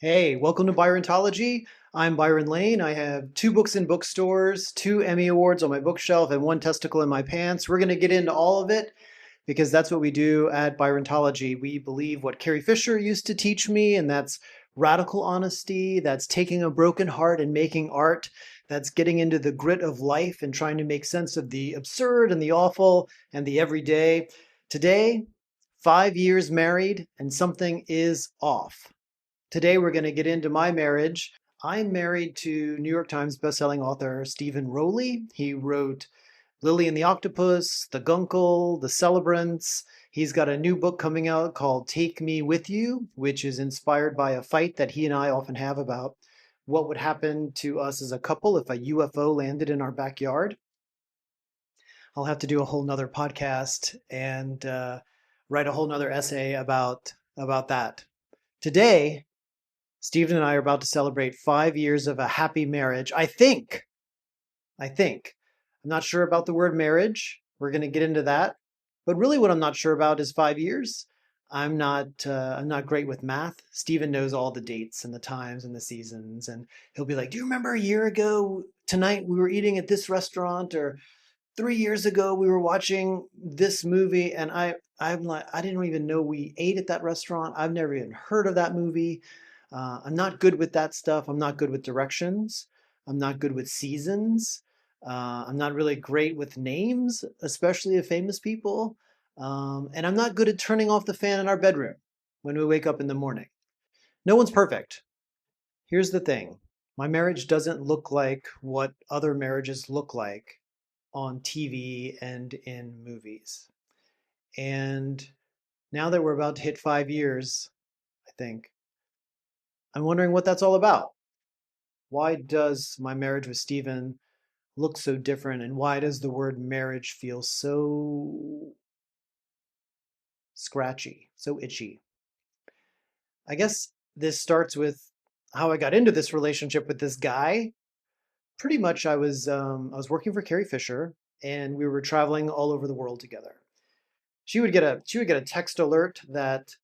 Hey, welcome to Byrontology. I'm Byron Lane. I have two books in bookstores, two Emmy Awards on my bookshelf, and one testicle in my pants. We're going to get into all of it because that's what we do at Byrontology. We believe what Carrie Fisher used to teach me, and that's radical honesty, that's taking a broken heart and making art, that's getting into the grit of life and trying to make sense of the absurd and the awful and the everyday. Today, 5 years married, and something is off. Today, we're going to get into my marriage. I'm married to New York Times bestselling author Stephen Rowley. He wrote Lily and the Octopus, The Guncle, The Celebrants. He's got a new book coming out called Take Me With You, which is inspired by a fight that he and I often have about what would happen to us as a couple if a UFO landed in our backyard. I'll have to do a whole nother podcast and write a whole nother essay about that. Today, Stephen and I are about to celebrate 5 years of a happy marriage. I think. I'm not sure about the word marriage. We're going to get into that. But really what I'm not sure about is 5 years. I'm not great with math. Stephen knows all the dates and the times and the seasons, and he'll be like, "Do you remember a year ago tonight we were eating at this restaurant, or 3 years ago we were watching this movie?" And I'm like, I didn't even know we ate at that restaurant. I've never even heard of that movie. I'm not good with that stuff. I'm not good with directions. I'm not good with seasons. I'm not really great with names, especially of famous people. And I'm not good at turning off the fan in our bedroom when we wake up in the morning. No one's perfect. Here's the thing, my marriage doesn't look like what other marriages look like on TV and in movies. And now that we're about to hit 5 years, I think, I'm wondering what that's all about. Why does my marriage with Stephen look so different? And why does the word marriage feel so scratchy, so itchy? I guess this starts with how I got into this relationship with this guy. Pretty much, I was working for Carrie Fisher, and we were traveling all over the world together. She would get a text alert that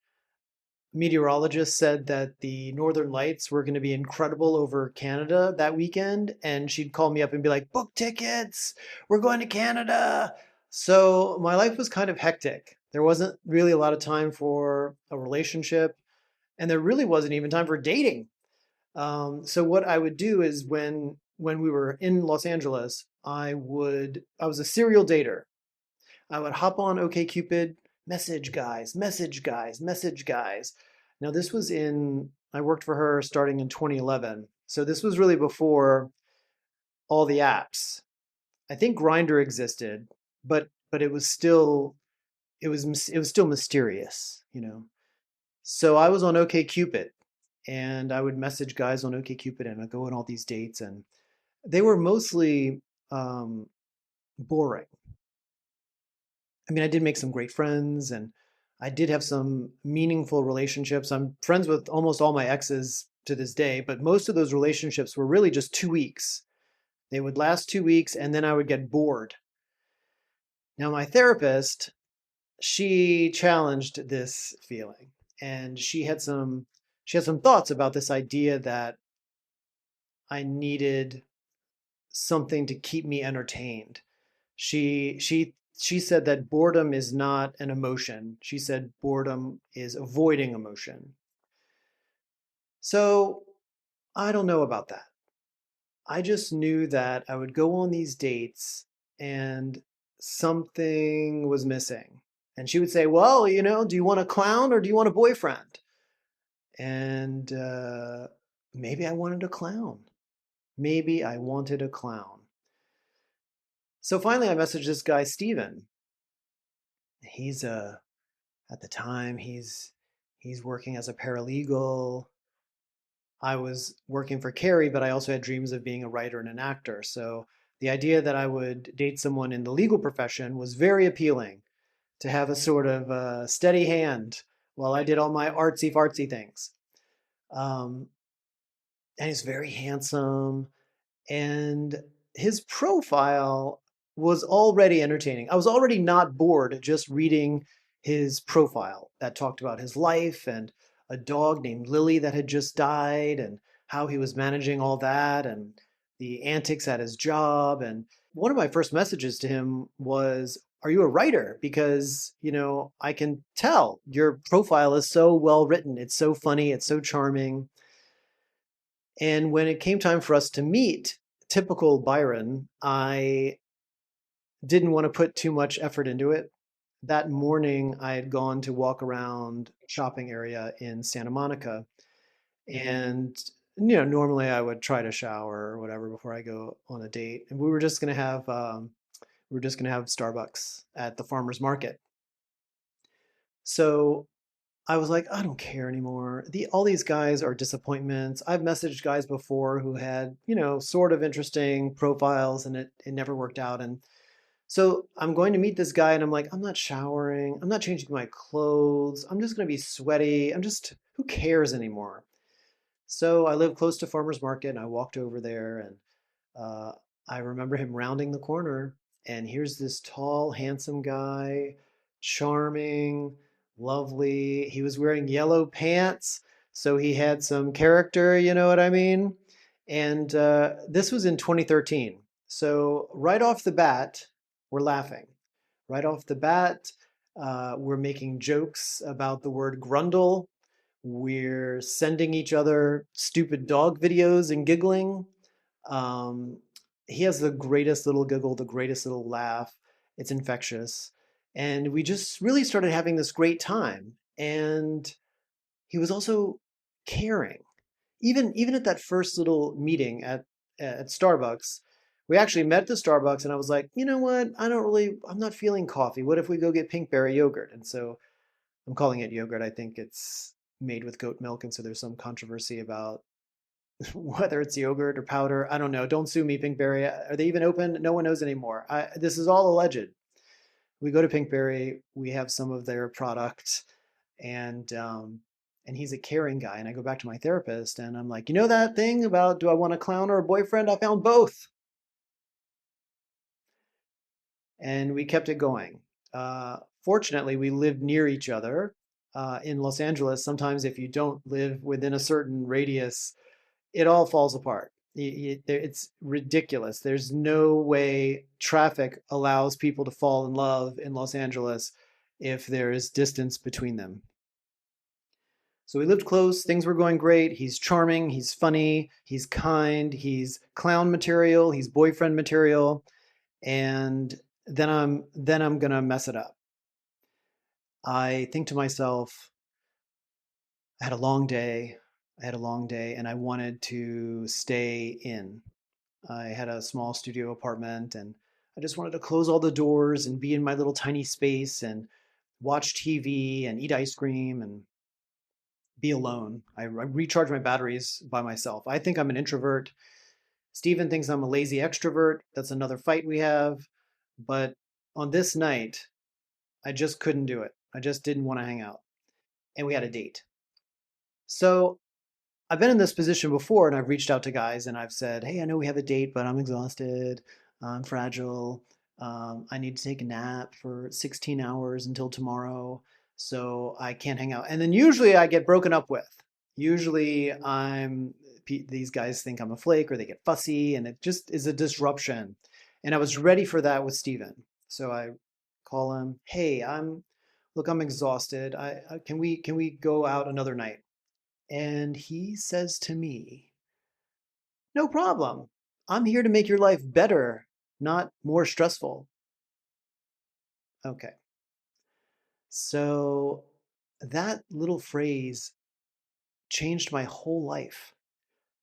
meteorologists said that the northern lights were going to be incredible over Canada that weekend, and she'd call me up and be like, "Book tickets, we're going to Canada." So my life was kind of hectic. There wasn't really a lot of time for a relationship, and there really wasn't even time for dating. So what I would do is when we were in Los Angeles, I was a serial dater. I would hop on OkCupid, message guys, message guys, message guys. Now, I worked for her starting in 2011. So this was really before all the apps. I think Grindr existed, but it was still mysterious. So I was on OkCupid, and I would message guys on OkCupid, and I'd go on all these dates, and they were mostly um, boring. I mean, I did make some great friends, and I did have some meaningful relationships. I'm friends with almost all my exes to this day, but most of those relationships were really just 2 weeks. They would last 2 weeks, and then I would get bored. Now, my therapist, she challenged this feeling, and she had some thoughts about this idea that I needed something to keep me entertained. She said that boredom is not an emotion. She said boredom is avoiding emotion. So I don't know about that. I just knew that I would go on these dates and something was missing. And she would say, "Well, do you want a clown or do you want a boyfriend?" And maybe I wanted a clown. Maybe I wanted a clown. So finally, I messaged this guy, Steven. He's at the time he's working as a paralegal. I was working for Carrie, but I also had dreams of being a writer and an actor. So the idea that I would date someone in the legal profession was very appealing, to have a sort of steady hand while I did all my artsy fartsy things. Um, and he's very handsome, and his profile was already entertaining. I was already not bored just reading his profile that talked about his life and a dog named Lily that had just died and how he was managing all that and the antics at his job. And one of my first messages to him was, are you a writer? Because, I can tell your profile is so well written. It's so funny. It's so charming. And when it came time for us to meet, typical Byron, I didn't want to put too much effort into it. That morning, I had gone to walk around shopping area in Santa Monica, and normally I would try to shower or whatever before I go on a date, and we were just gonna have Starbucks at the farmers market. So I was like, I don't care anymore. All these guys are disappointments. I've messaged guys before who had, sort of interesting profiles and it never worked out. And so I'm going to meet this guy and I'm like, I'm not showering. I'm not changing my clothes. I'm just going to be sweaty. Who cares anymore? So I live close to farmers market and I walked over there and uh, I remember him rounding the corner, and here's this tall, handsome guy, charming, lovely. He was wearing yellow pants, so he had some character, you know what I mean? And this was in 2013. So right off the bat, we're laughing. Right off the bat, we're making jokes about the word grundle. We're sending each other stupid dog videos and giggling. Um, he has the greatest little giggle, the greatest little laugh. It's infectious. And we just really started having this great time. And he was also caring. Even at that first little meeting at Starbucks, we actually met at the Starbucks and I was like, you know what? I'm not feeling coffee. What if we go get pinkberry yogurt? And so I'm calling it yogurt. I think it's made with goat milk. And so there's some controversy about whether it's yogurt or powder. I don't know. Don't sue me, Pinkberry. Are they even open? No one knows anymore. This is all alleged. We go to Pinkberry. We have some of their product, and and he's a caring guy. And I go back to my therapist, and I'm like, that thing about do I want a clown or a boyfriend? I found both, and we kept it going. Fortunately, we lived near each other in Los Angeles. Sometimes, if you don't live within a certain radius, it all falls apart. It's ridiculous. There's no way traffic allows people to fall in love in Los Angeles if there is distance between them. So we lived close. Things were going great. He's charming. He's funny. He's kind. He's clown material. He's boyfriend material. And then I'm gonna mess it up. I think to myself, I had a long day. I had a long day, and I wanted to stay in. I had a small studio apartment and I just wanted to close all the doors and be in my little tiny space and watch TV and eat ice cream and be alone. I recharge my batteries by myself. I think I'm an introvert. Steven thinks I'm a lazy extrovert. That's another fight we have. But on this night, I just couldn't do it. I just didn't want to hang out. And we had a date. So I've been in this position before and I've reached out to guys and I've said, hey, I know we have a date, but I'm exhausted. I'm fragile. I need to take a nap for 16 hours until tomorrow. So I can't hang out. And then usually I get broken up with. Usually these guys think I'm a flake or they get fussy and it just is a disruption. And I was ready for that with Steven. So I call him, hey, I'm exhausted. Can we go out another night? And he says to me, no problem. I'm here to make your life better, not more stressful. Okay. So that little phrase changed my whole life.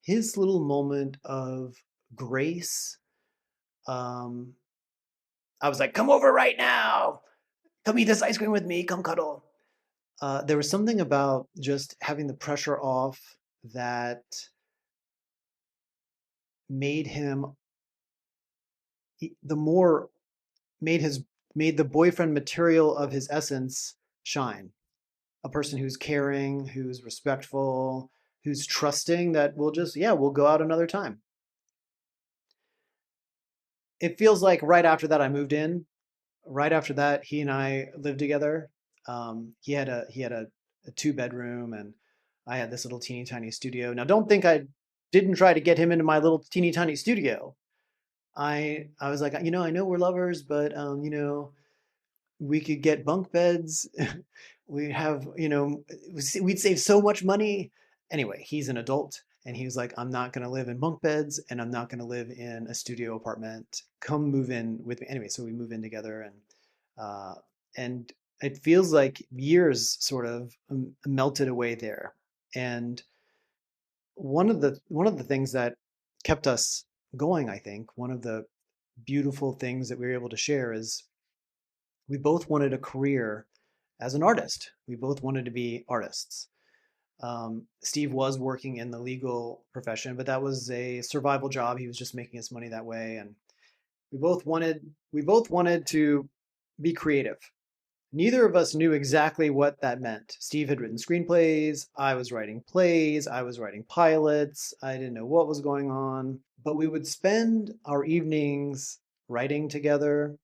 His little moment of grace. Um, I was like, come over right now. Come eat this ice cream with me. Come cuddle. There was something about just having the pressure off that made him the more made his made the boyfriend material of his essence shine. A person who's caring, who's respectful, who's trusting that we'll go out another time. It feels like right after that I moved in. Right after that, he and I lived together. He had a two bedroom and I had this little teeny tiny studio. Now, don't think I didn't try to get him into my little teeny tiny studio. I was like, I know we're lovers, but we could get bunk beds. We'd have, we'd save so much money. Anyway, he's an adult and he was like, I'm not going to live in bunk beds and I'm not going to live in a studio apartment. Come move in with me. Anyway, so we move in together uh, and it feels like years sort of melted away there. And one of the things that kept us going, I think, one of the beautiful things that we were able to share is we both wanted a career as an artist. We both wanted to be artists. Steve was working in the legal profession, but that was a survival job. He was just making his money that way, and we both wanted to be creative. Neither of us knew exactly what that meant. Steve had written screenplays. I was writing plays. I was writing pilots. I didn't know what was going on, but we would spend our evenings writing together.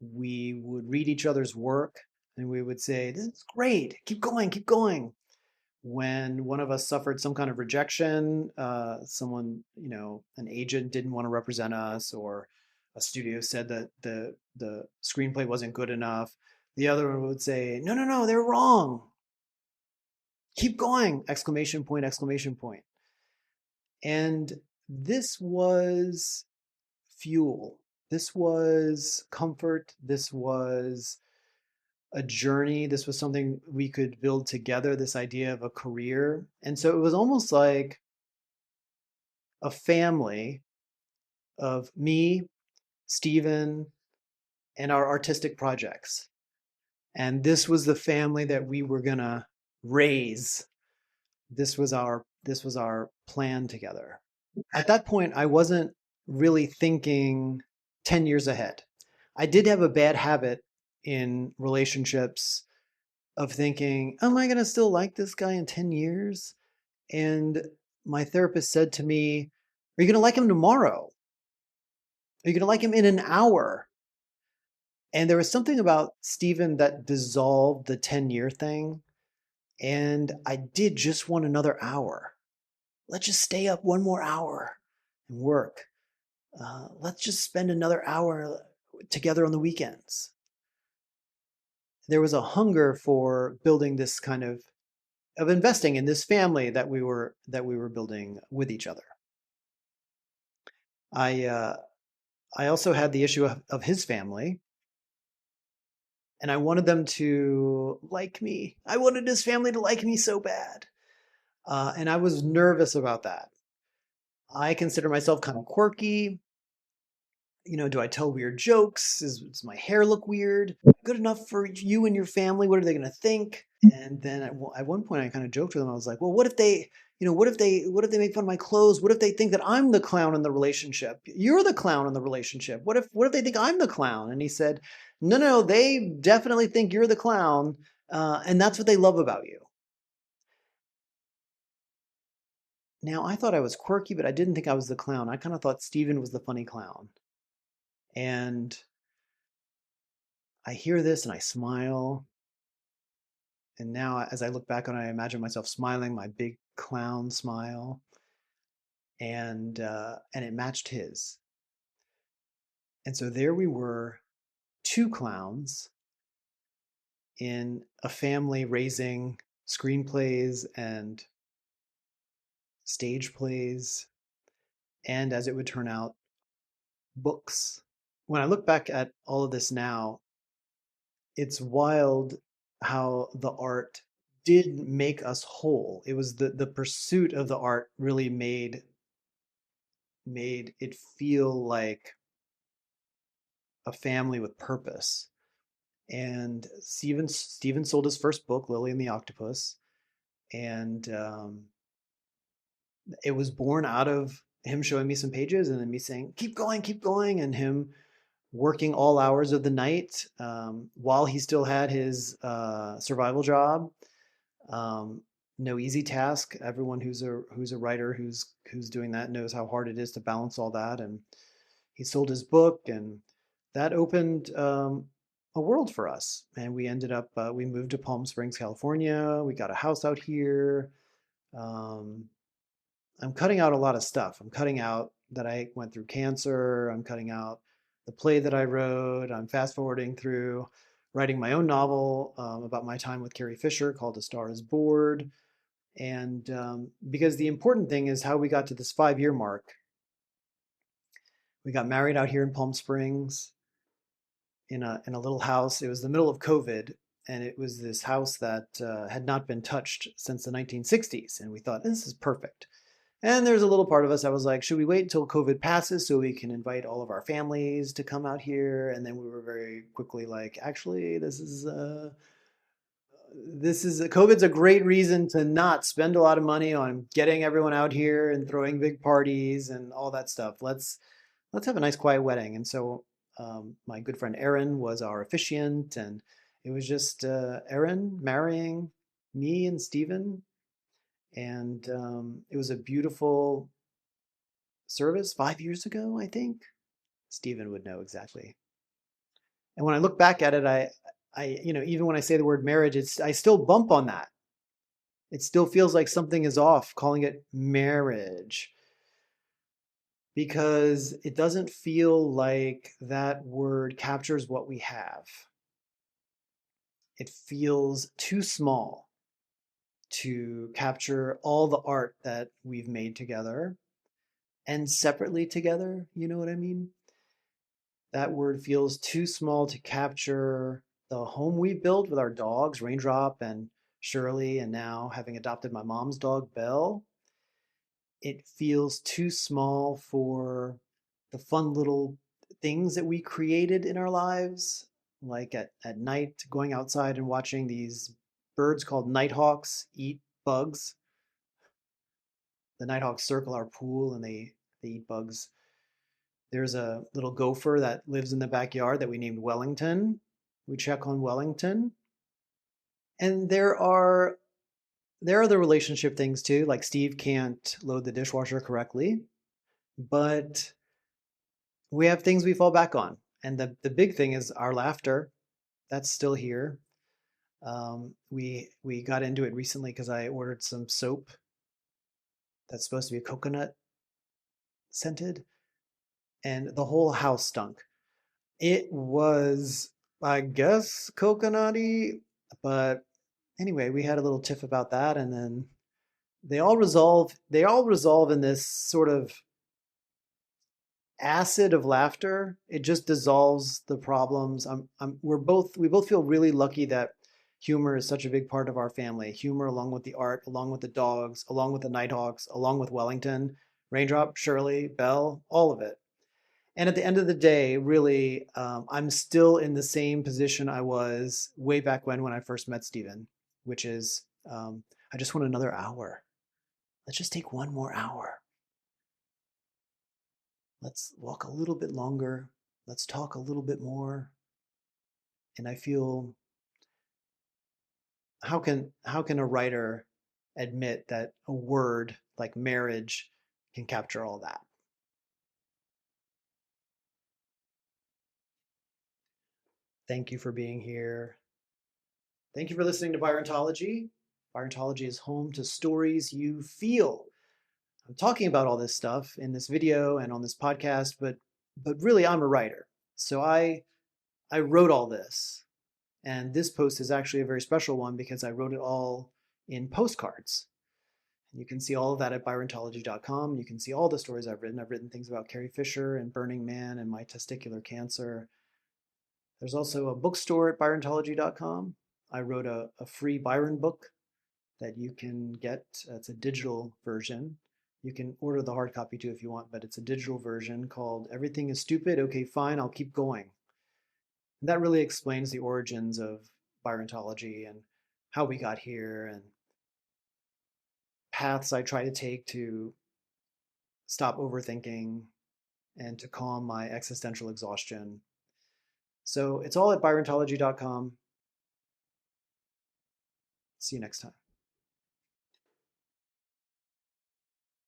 We would read each other's work and we would say, this is great, keep going, keep going. When one of us suffered some kind of rejection, someone, an agent didn't want to represent us, or a studio said that the screenplay wasn't good enough, the other one would say, no, no, no, they're wrong. Keep going! Exclamation point, exclamation point. And this was fuel. This was comfort. This was a journey. This was something we could build together, this idea of a career. And so it was almost like a family of me, Stephen, and our artistic projects. And this was the family that we were going to raise. This was our plan together. At that point, I wasn't really thinking 10 years ahead. I did have a bad habit in relationships of thinking, am I going to still like this guy in 10 years? And my therapist said to me, are you going to like him tomorrow? Are you going to like him in an hour? And there was something about Stephen that dissolved the 10-year thing. And I did just want another hour. Let's just stay up one more hour and work. Let's just spend another hour together on the weekends. There was a hunger for building this kind of investing in this family that we were building with each other. I also had the issue of his family, and I wanted them to like me. I wanted his family to like me so bad, and I was nervous about that. I consider myself kind of quirky. Do I tell weird jokes? Does my hair look weird? Good enough for you and your family? What are they going to think? And then at one point, I kind of joked with him. I was like, "Well, what if they make fun of my clothes? What if they think that I'm the clown in the relationship? You're the clown in the relationship. What if they think I'm the clown?" And he said, "No, no, they definitely think you're the clown, and that's what they love about you." Now, I thought I was quirky, but I didn't think I was the clown. I kind of thought Steven was the funny clown. And I hear this and I smile. And now, as I look back on it, I imagine myself smiling, my big clown smile, and it matched his. And so there we were, two clowns in a family raising screenplays and stage plays, and as it would turn out, books. When I look back at all of this now, it's wild how the art did make us whole. It was the pursuit of the art really made it feel like a family with purpose. And Steven sold his first book, Lily and the Octopus, and it was born out of him showing me some pages and then me saying, keep going, and him working all hours of the night while he still had his survival job. Um, no easy task. Everyone who's a writer who's doing that knows how hard it is to balance all that. And he sold his book, and that opened a world for us. And we ended up we moved to Palm Springs, California. We got a house out here. Um, I'm cutting out a lot of stuff. I'm cutting out that I went through cancer. I'm cutting out the play that I wrote. I'm fast forwarding through writing my own novel about my time with Carrie Fisher called A Star is Bored. And because the important thing is how we got to this 5 year mark. We got married out here in Palm Springs in a little house. It was the middle of COVID, and it was this house that had not been touched since the 1960s. And we thought, this is perfect. And there's a little part of us that was like, should we wait until COVID passes so we can invite all of our families to come out here? And then we were very quickly like, actually, COVID's a great reason to not spend a lot of money on getting everyone out here and throwing big parties and all that stuff. Let's have a nice quiet wedding. And so my good friend Erin was our officiant, and it was just Erin marrying me and Stephen, and it was a beautiful service 5 years ago, I think. Stephen would know exactly. And when I look back at it, even when I say the word marriage, I still bump on that. It still feels like something is off calling it marriage because it doesn't feel like that word captures what we have. It feels too small to capture all the art that we've made together and separately together. You know what I mean? That word feels too small to capture the home we built with our dogs, Raindrop and Shirley, and now having adopted my mom's dog, Belle. It feels too small for the fun little things that we created in our lives, like at night going outside and watching these birds called nighthawks eat bugs. The nighthawks circle our pool and they eat bugs. There's a little gopher that lives in the backyard that we named Wellington. We check on Wellington. And there are the relationship things too, like Steve can't load the dishwasher correctly, but we have things we fall back on. And the big thing is our laughter. That's still here. We got into it recently because I ordered some soap that's supposed to be coconut scented, and the whole house stunk. It was, I guess, coconutty, but anyway, we had a little tiff about that, and then they all resolve in this sort of acid of laughter. It just dissolves the problems. We both feel really lucky that humor is such a big part of our family. Humor, along with the art, along with the dogs, along with the Nighthawks, along with Wellington, Raindrop, Shirley, Belle, all of it. And at the end of the day, really, I'm still in the same position I was way back when I first met Stephen, which is I just want another hour. Let's just take one more hour. Let's walk a little bit longer. Let's talk a little bit more. And I feel, how can a writer admit that a word like marriage can capture all that? Thank you for being here. Thank you for listening to Byrontology. Byrontology is home to stories you feel. I'm talking about all this stuff in this video and on this podcast, but really I'm a writer. So I wrote all this. And this post is actually a very special one because I wrote it all in postcards. You can see all of that at byrontology.com. You can see all the stories I've written. I've written things about Carrie Fisher and Burning Man and my testicular cancer. There's also a bookstore at byrontology.com. I wrote a free Byron book that you can get. It's a digital version. You can order the hard copy too if you want, but it's a digital version called Everything is Stupid. Okay, fine, I'll keep going. And that really explains the origins of Byrontology and how we got here and paths I try to take to stop overthinking and to calm my existential exhaustion. So it's all at byrontology.com. See you next time.